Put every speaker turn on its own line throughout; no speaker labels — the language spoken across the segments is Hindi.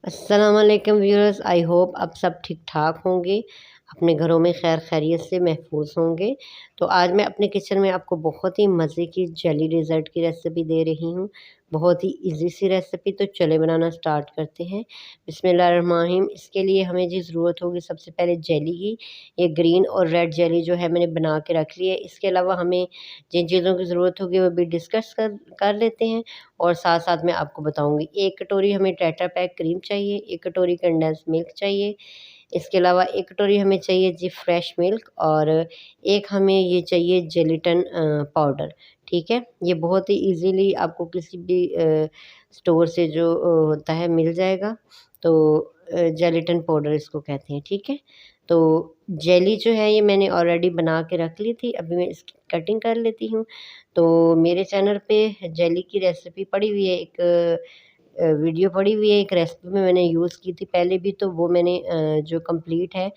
अस्सलाम वालेकुम व्यूअर्स, आई होप आप सब ठीक ठाक होंगे, अपने घरों में खैर खैरियत से महफूज होंगे। तो आज मैं अपने किचन में आपको बहुत ही मज़े की जेली डेज़र्ट की रेसिपी दे रही हूँ। बहुत ही इजी सी रेसिपी, तो चले बनाना स्टार्ट करते हैं। बिस्मिल्लाहिर्रहमानिर्रहीम। इसके लिए हमें जी ज़रूरत होगी सबसे पहले जेली की। ये ग्रीन और रेड जेली जो है मैंने बना के रख ली है। इसके अलावा हमें जिन चीज़ों की ज़रूरत होगी वो भी डिस्कस कर लेते हैं और साथ-साथ मैं आपको बताऊँगी। 1 कटोरी हमें टेट्रा पैक क्रीम चाहिए, 1 कटोरी कंडेंस्ड मिल्क चाहिए। इसके अलावा 1 कटोरी हमें चाहिए जी फ्रेश मिल्क और एक हमें ये चाहिए जेलेटिन पाउडर, ठीक है? ये बहुत ही ईज़िली आपको किसी भी स्टोर से जो होता है मिल जाएगा। तो जेलेटिन पाउडर इसको कहते हैं, ठीक है? तो जेली जो है ये मैंने ऑलरेडी बना के रख ली थी, अभी मैं इसकी कटिंग कर लेती हूँ। तो मेरे चैनल पे जेली की रेसिपी पड़ी हुई है, एक वीडियो पड़ी हुई है, एक रेसिपी में मैंने यूज़ की थी पहले भी, तो वो मैंने जो कंप्लीट है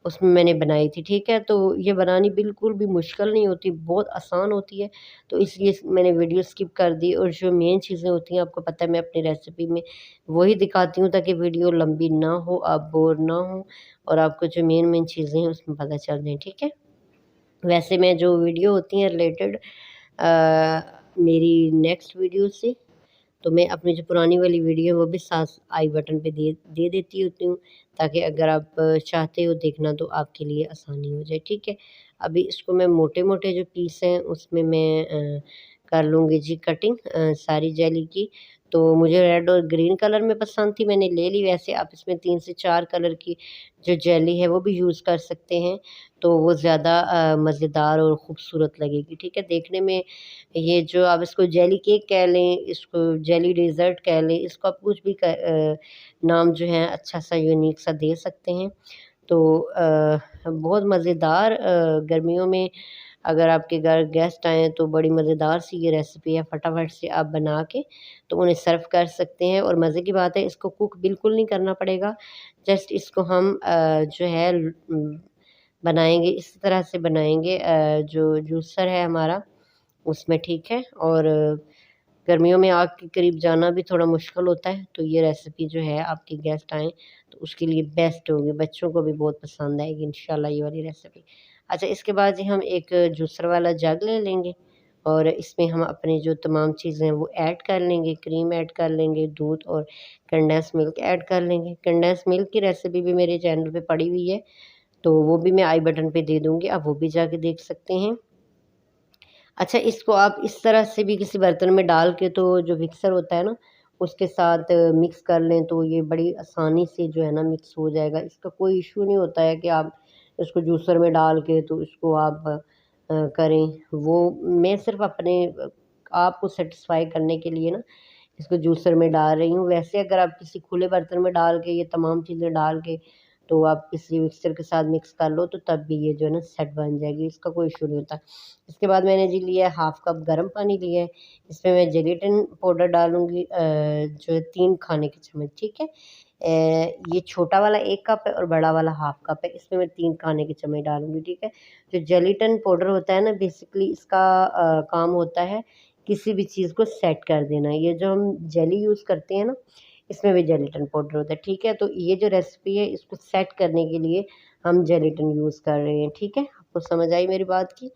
उसमें मैंने बनाई थी, ठीक है? तो ये बनानी बिल्कुल भी मुश्किल नहीं होती, बहुत आसान होती है। तो इसलिए मैंने वीडियो स्किप कर दी और जो मेन चीज़ें होती हैं आपको पता है मैं अपनी रेसिपी में वही दिखाती हूँ ताकि वीडियो लंबी ना हो, आप बोर ना हो और आपको जो मेन चीज़ें हैं उसमें पता चल जाएँ, ठीक है? वैसे मैं जो वीडियो होती हैं रिलेटेड मेरी नेक्स्ट वीडियो से, तो मैं अपनी जो पुरानी वाली वीडियो है वो भी साथ आई बटन पे दे दे देती होती हूँ, ताकि अगर आप चाहते हो देखना तो आपके लिए आसानी हो जाए, ठीक है? अभी इसको मैं मोटे-मोटे जो पीस हैं उसमें मैं कर लूँगी जी कटिंग सारी जेली की। तो मुझे रेड और ग्रीन कलर में पसंद थी, मैंने ले ली। वैसे आप इसमें 3 से 4 कलर की जो जेली है वो भी यूज़ कर सकते हैं, तो वो ज़्यादा मज़ेदार और ख़ूबसूरत लगेगी, ठीक है? देखने में ये जो आप इसको जेली केक कह लें, इसको जेली डेज़र्ट कह लें, इसको आप कुछ भी नाम जो है अच्छा-सा यूनिक सा दे सकते हैं। तो बहुत मज़ेदार गर्मियों में अगर आपके घर गेस्ट आएँ तो बड़ी मज़ेदार सी ये रेसिपी है, फटाफट से आप बना के तो उन्हें सर्व कर सकते हैं और मज़े की बात है इसको कुक बिल्कुल नहीं करना पड़ेगा। जस्ट इसको हम जो है बनाएँगे, इस तरह से बनाएँगे जो जूसर है हमारा उसमें, ठीक है? और गर्मियों में आग के करीब जाना भी थोड़ा मुश्किल होता है, तो ये रेसिपी जो है आपके गेस्ट आएँ तो उसके लिए बेस्ट होगी, बच्चों को भी बहुत पसंद आएगी इंशाल्लाह ये वाली रेसिपी। अच्छा, इसके बाद जी हम एक जूसर वाला जग ले लेंगे और इसमें हम अपनी जो तमाम चीज़ें हैं वो ऐड कर लेंगे, क्रीम ऐड कर लेंगे, दूध और कंडेंस मिल्क ऐड कर लेंगे। कंडेंस मिल्क की रेसिपी भी मेरे चैनल पे पड़ी हुई है, तो वो भी मैं आई बटन पे दे दूँगी, आप वो भी जाके देख सकते हैं। अच्छा, इसको आप इस तरह से भी किसी बर्तन में डाल के तो जो मिक्सर होता है ना, उसके साथ मिक्स कर लें तो ये बड़ी आसानी से जो है ना मिक्स हो जाएगा। इसका कोई इश्यू नहीं होता है कि आप इसको जूसर में डाल के तो इसको आप करें। वो मैं सिर्फ़ अपने आपको सैटिस्फ़ाई करने के लिए ना इसको जूसर में डाल रही हूँ। वैसे अगर आप किसी खुले बर्तन में डाल के ये तमाम चीज़ें डाल के तो आप किसी मिक्सर के साथ मिक्स कर लो तो तब भी ये जो है ना सेट बन जाएगी, इसका कोई इश्यू नहीं होता। इसके बाद मैंने जी लिया है हाफ़ कप गर्म पानी लिया है, इसमें मैं जेलेटिन पाउडर डालूँगी जो है 3 खाने के चम्मच, ठीक है? ये छोटा वाला 1 कप है और बड़ा वाला हाफ़ कप है, इसमें मैं 3 खाने के चम्मच डालूँगी, ठीक है? जो जेलेटिन पाउडर होता है ना बेसिकली इसका काम होता है किसी भी चीज़ को सेट कर देना। ये जो हम जेली यूज़ करते हैं ना, इसमें भी जेलेटिन पाउडर होता है, ठीक है? तो ये जो रेसिपी है इसको सेट करने के लिए हम जेलेटिन यूज़ कर रहे हैं, ठीक है? आपको समझ आई मेरी बात की?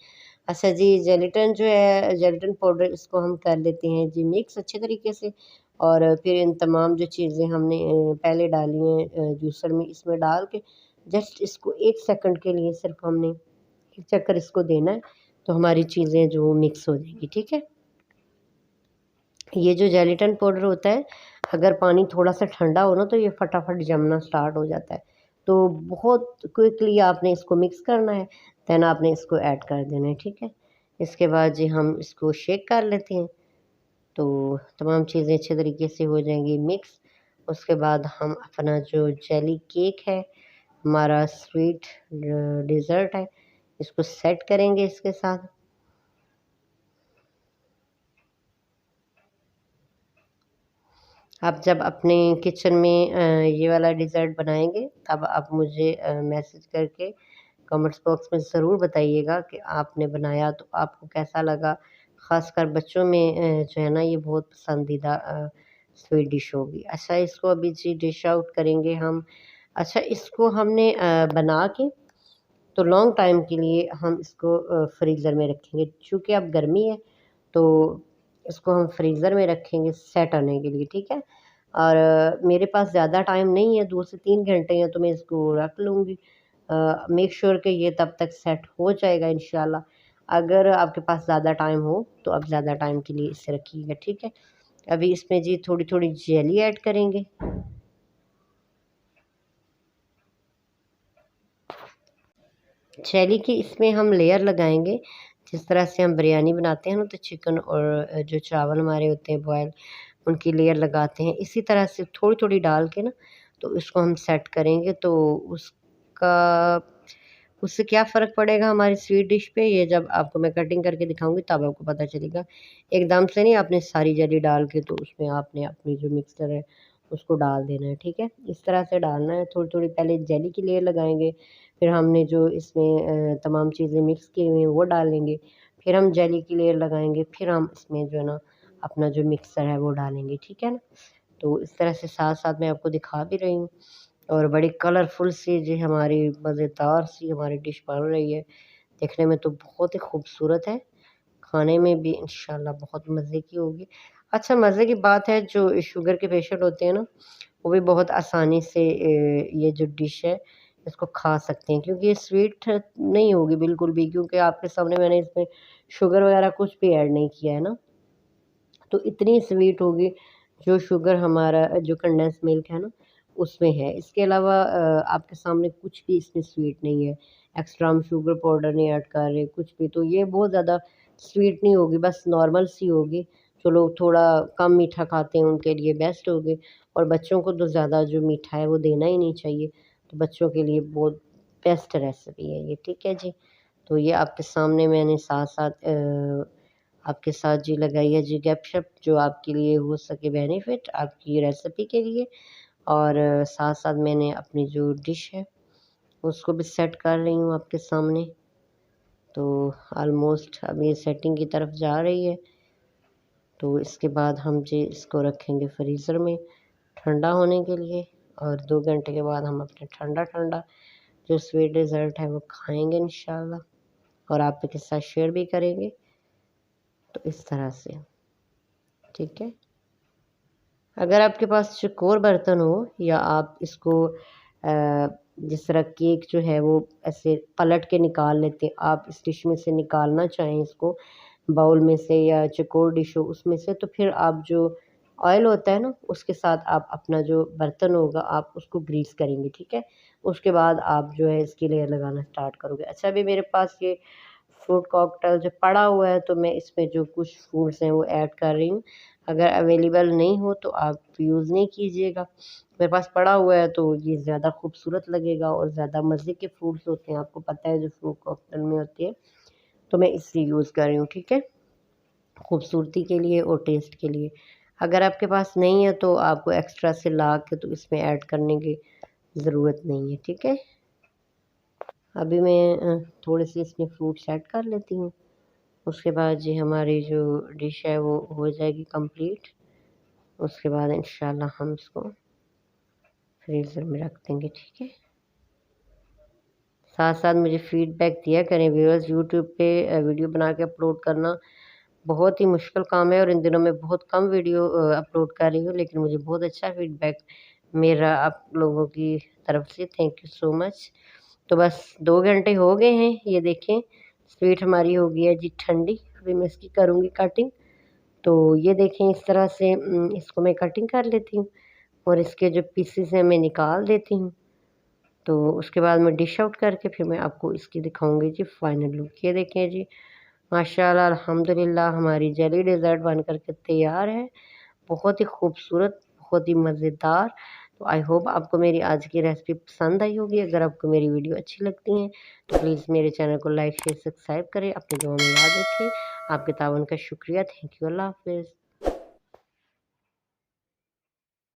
अच्छा जी, जेलेटिन जो है जेलेटिन पाउडर इसको हम कर लेते हैं जी मिक्स अच्छे तरीके से और फिर इन तमाम जो चीज़ें हमने पहले डाली हैं जूसर में इसमें डाल के जस्ट इसको 1 सेकंड के लिए सिर्फ़ हमने एक चक्कर इसको देना है, तो हमारी चीज़ें जो मिक्स हो जाएँगी, ठीक है? ये जो जेलेटिन पाउडर होता है, अगर पानी थोड़ा-सा ठंडा हो ना तो ये फटाफट जमना स्टार्ट हो जाता है। तो बहुत क्विकली आपने इसको मिक्स करना है, देन आपने इसको ऐड कर देना है, ठीक है? इसके बाद जी हम इसको शेक कर लेते हैं, तो तमाम चीज़ें अच्छे तरीके से हो जाएँगी मिक्स। उसके बाद हम अपना जो जेली केक है, हमारा स्वीट डेज़र्ट है, इसको सेट करेंगे इसके साथ। आप जब अपने किचन में ये वाला डिज़र्ट बनाएँगे तब आप मुझे मैसेज करके कमेंट्स बॉक्स में ज़रूर बताइएगा कि आपने बनाया तो आपको कैसा लगा। ख़ासकर बच्चों में जो है ना ये बहुत पसंदीदा स्वीट डिश होगी। अच्छा, इसको अभी जी डिश आउट करेंगे हम। अच्छा, इसको हमने बना के तो लॉन्ग टाइम के लिए हम इसको फ्रीज़र में रखेंगे, चूँकि अब गर्मी है तो इसको हम फ्रीज़र में रखेंगे सेट होने के लिए, ठीक है। और मेरे पास ज़्यादा टाइम नहीं है, 2 से 3 घंटे हैं, तो मैं इसको रख लूँगी। मेक श्योर कि ये तब तक सेट हो जाएगा इंशाल्लाह। अगर आपके पास ज़्यादा टाइम हो तो आप ज़्यादा टाइम के लिए इसे रखिएगा, ठीक है। अभी इसमें जी थोड़ी-थोड़ी जेली ऐड करेंगे। जेली की इसमें हम लेयर लगाएँगे, जिस तरह से हम बिरयानी बनाते हैं ना, तो चिकन और जो चावल हमारे होते हैं बॉयल, उनकी लेयर लगाते हैं, इसी तरह से थोड़ी-थोड़ी डाल के ना, तो इसको हम सेट करेंगे। तो उसका उससे क्या फ़र्क पड़ेगा हमारी स्वीट डिश पे, ये जब आपको मैं कटिंग करके दिखाऊँगी तब आपको पता चलेगा। एकदम से नहीं आपने सारी जेली डाल के तो उसमें आपने अपनी जो मिक्सचर है उसको डाल देना है, ठीक है। इस तरह से डालना है, थोड़ी-थोड़ी पहले जेली की लेयर लगाएँगे, फिर हमने जो इसमें तमाम चीज़ें मिक्स की हुई हैं वो डालेंगे, फिर हम जेली की लेयर लगाएँगे, फिर हम इसमें जो है ना अपना जो मिक्सचर है वो डालेंगे, ठीक है ना। तो इस तरह से साथ-साथ मैं आपको दिखा भी रही हूँ। और बड़ी कलरफुल सी जी हमारी मज़ेदार सी हमारी डिश बन रही है। देखने में तो बहुत ही खूबसूरत है, खाने में भी इंशाल्लाह बहुत मज़े की होगी। अच्छा, मज़े की बात है, जो शुगर के पेशेंट होते हैं ना, वो भी बहुत आसानी से ये जो डिश है इसको खा सकते हैं, क्योंकि ये स्वीट नहीं होगी बिल्कुल भी, क्योंकि आपके सामने मैंने इसमें शुगर वगैरह कुछ भी ऐड नहीं किया है ना। तो इतनी स्वीट होगी, जो शुगर हमारा जो कंडेंस मिल्क है ना, उसमें है। इसके अलावा आपके सामने कुछ भी इसमें स्वीट नहीं है। एक्स्ट्रा हम शुगर पाउडर नहीं ऐड कर रहे कुछ भी, तो ये बहुत ज़्यादा स्वीट नहीं होगी, बस नॉर्मल सी होगी। जो लोग थोड़ा कम मीठा खाते हैं उनके लिए बेस्ट होगी, और बच्चों को तो ज़्यादा जो मीठा है वो देना ही नहीं चाहिए। तो बच्चों के लिए बहुत बेस्ट रेसिपी है ये, ठीक है जी। तो ये आपके सामने मैंने साथ-साथ आपके साथ जी लगाई है जी गपशप, जो आपके लिए हो सके बेनिफिट आपकी रेसिपी के लिए। और साथ-साथ मैंने अपनी जो डिश है उसको भी सेट कर रही हूँ आपके सामने। तो ऑलमोस्ट अब ये सेटिंग की तरफ जा रही है। तो इसके बाद हम जी इसको रखेंगे फ्रीज़र में ठंडा होने के लिए, और 2 घंटे के बाद हम अपने ठंडा-ठंडा जो स्वीट डेज़र्ट है वो खाएँगे इंशाल्लाह, और आपके साथ शेयर भी करेंगे। तो इस तरह से, ठीक है। अगर आपके पास चौकोर बर्तन हो, या आप इसको जिस तरह केक जो है वो ऐसे पलट के निकाल लेते हैं, आप इस डिश में से निकालना चाहें इसको बाउल में से या चौकोर डिश हो उसमें से, तो फिर आप जो ऑयल होता है ना उसके साथ आप अपना जो बर्तन होगा आप उसको ग्रीस करेंगे, ठीक है। उसके बाद आप जो है इसकी लेयर लगाना स्टार्ट करोगे। अच्छा, अभी मेरे पास ये फ्रूट कॉकटेल जो पड़ा हुआ है, तो मैं इसमें जो कुछ फ्रूट्स हैं वो ऐड कर रही हूँ। अगर अवेलेबल नहीं हो तो आप यूज़ नहीं कीजिएगा। मेरे पास पड़ा हुआ है तो ये ज़्यादा खूबसूरत लगेगा और ज़्यादा मज़े के फ्रूट्स होते हैं, आपको पता है जो फ्रूट कॉकटेल में होते हैं, तो मैं इसलिए यूज़ कर रही हूँ, ठीक है। खूबसूरती के लिए और टेस्ट के लिए। अगर आपके पास नहीं है तो आपको एक्स्ट्रा से ला के तो इसमें ऐड करने की ज़रूरत नहीं है, ठीक है। अभी मैं थोड़े से इसमें फ्रूट्स ऐड कर लेती हूँ। उसके बाद जी हमारी जो डिश है वो हो जाएगी कंप्लीट। उसके बाद इंशाल्लाह हम इसको फ्रीज़र में रख देंगे, ठीक है। साथ-साथ मुझे फ़ीडबैक दिया करें व्यूअर्स। यूट्यूब पे वीडियो बना के अपलोड करना बहुत ही मुश्किल काम है, और इन दिनों मैं बहुत कम वीडियो अपलोड कर रही हूँ, लेकिन मुझे बहुत अच्छा फ़ीडबैक मेरा आप लोगों की तरफ से, थैंक यू सो मच। तो बस 2 घंटे हो गए हैं, ये देखें स्वीट हमारी हो गई है जी ठंडी। अभी मैं इसकी करूँगी कटिंग। तो ये देखें इस तरह से इसको मैं कटिंग कर लेती हूँ, और इसके जो पीसेस हैं मैं निकाल देती हूँ। तो उसके बाद मैं डिश आउट करके फिर मैं आपको इसकी दिखाऊँगी जी फाइनल लुक। ये देखें जी, माशाल्लाह अल्हम्दुलिल्लाह हमारी जेली डेज़र्ट बन कर के तैयार है। बहुत ही खूबसूरत, बहुत ही मज़ेदार। तो आई होप आपको मेरी आज की रेसिपी पसंद आई होगी। अगर आपको मेरी वीडियो अच्छी लगती है तो प्लीज़ मेरे चैनल को लाइक, शेयर, सब्सक्राइब करें। अपनी दुआ में याद रखें। आपके ताउन का शुक्रिया। Thank you. अल्लाह हाफ़िज़।